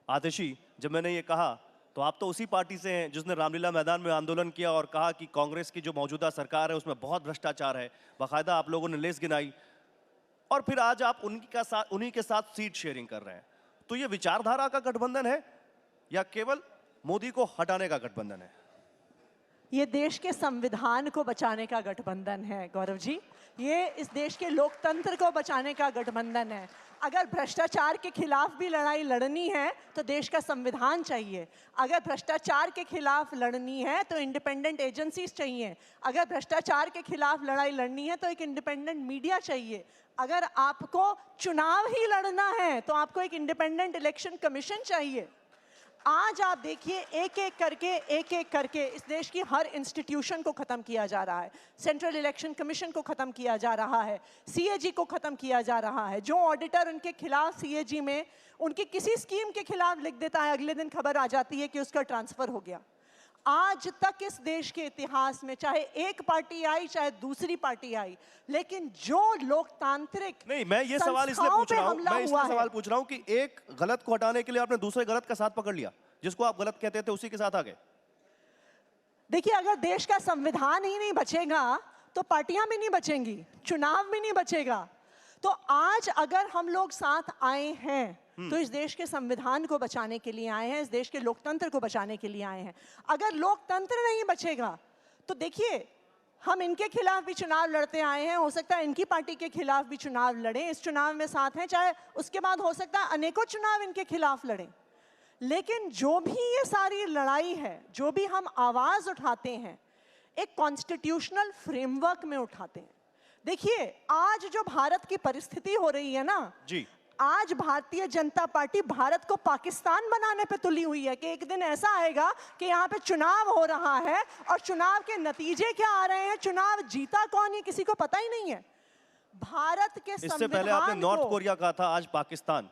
आतिशी, जब मैंने ये कहा तो आप तो उसी पार्टी से हैं जिसने रामलीला मैदान में आंदोलन किया और कहा कि कांग्रेस की जो मौजूदा सरकार है उसमें बहुत भ्रष्टाचार है। बाकायदा आप लोगों ने लिस्ट गिनाई और फिर आज आप उन्हीं के साथ सीट शेयरिंग कर रहे हैं। तो ये विचारधारा का गठबंधन है या केवल मोदी को हटाने का गठबंधन है? ये देश के संविधान को बचाने का गठबंधन है गौरव जी। ये इस देश के लोकतंत्र को बचाने का गठबंधन है। अगर भ्रष्टाचार के खिलाफ भी लड़ाई लड़नी है तो देश का संविधान चाहिए। अगर भ्रष्टाचार के खिलाफ लड़नी है तो इंडिपेंडेंट एजेंसीज चाहिए। अगर भ्रष्टाचार के खिलाफ लड़ाई लड़नी है तो एक इंडिपेंडेंट मीडिया चाहिए। अगर आपको चुनाव ही लड़ना है तो आपको एक इंडिपेंडेंट इलेक्शन कमीशन चाहिए। आज आप देखिए एक एक करके इस देश की हर इंस्टीट्यूशन को खत्म किया जा रहा है। सेंट्रल इलेक्शन कमीशन को खत्म किया जा रहा है, सीएजी को खत्म किया जा रहा है। जो ऑडिटर उनके खिलाफ सीएजी में उनकी किसी स्कीम के खिलाफ लिख देता है, अगले दिन खबर आ जाती है कि उसका ट्रांसफर हो गया। आज तक इस देश के इतिहास में चाहे एक पार्टी आई चाहे दूसरी पार्टी आई, लेकिन जो लोकतांत्रिक नहीं, मैं ये सवाल इसलिए पूछ रहा हूं, मैं इसलिए सवाल पूछ रहा हूं कि एक गलत को हटाने के लिए आपने दूसरे गलत का साथ पकड़ लिया, जिसको आप गलत कहते थे उसी के साथ आ गए। देखिए, अगर देश का संविधान ही नहीं बचेगा तो पार्टियां भी नहीं बचेंगी, चुनाव भी नहीं बचेगा। तो आज अगर हम लोग साथ आए हैं तो इस देश के संविधान को बचाने के लिए आए हैं, इस देश के लोकतंत्र को बचाने के लिए आए हैं। अगर लोकतंत्र नहीं बचेगा तो देखिए, हम इनके खिलाफ भी चुनाव लड़ते आए हैं, हो सकता है इनकी पार्टी के खिलाफ भी चुनाव लड़ें, इस चुनाव में साथ हैं, चाहे उसके बाद हो सकता है अनेकों चुनाव इनके खिलाफ लड़ें। लेकिन जो भी ये सारी लड़ाई है, जो भी हम आवाज उठाते हैं, एक कॉन्स्टिट्यूशनल फ्रेमवर्क में उठाते हैं। देखिए, आज जो भारत की परिस्थिति हो रही है ना जी, आज भारतीय जनता पार्टी भारत को पाकिस्तान बनाने पे तुली हुई है कि एक दिन ऐसा आएगा कि यहाँ पे चुनाव हो रहा है और चुनाव के नतीजे क्या आ रहे हैं, चुनाव जीता कौन, ये किसी को पता ही नहीं है। भारत के इससे पहले आपने नॉर्थ कोरिया कहा था, आज पाकिस्तान।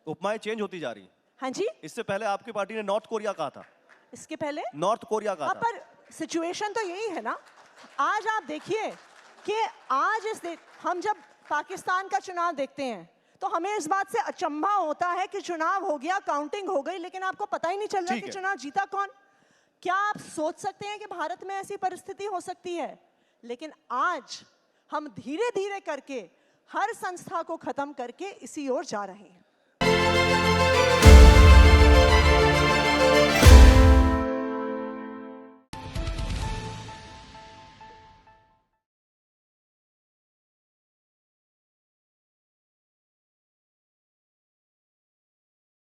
उपमाएं चेंज होती जा रही हैं। हाँ जी, इससे पहले आपकी पार्टी ने नॉर्थ कोरिया कहा था, इसके पहले नॉर्थ कोरिया कहा था। पर सिचुएशन तो यही है ना। आज आप देखिए कि आज हम जब पाकिस्तान का चुनाव देखते हैं तो हमें इस बात से अचंभा होता है कि चुनाव हो गया, काउंटिंग हो गई, लेकिन आपको पता ही नहीं चल रहा कि चुनाव जीता कौन। क्या आप सोच सकते हैं कि भारत में ऐसी परिस्थिति हो सकती है? लेकिन आज हम धीरे धीरे करके हर संस्था को खत्म करके इसी ओर जा रहे हैं।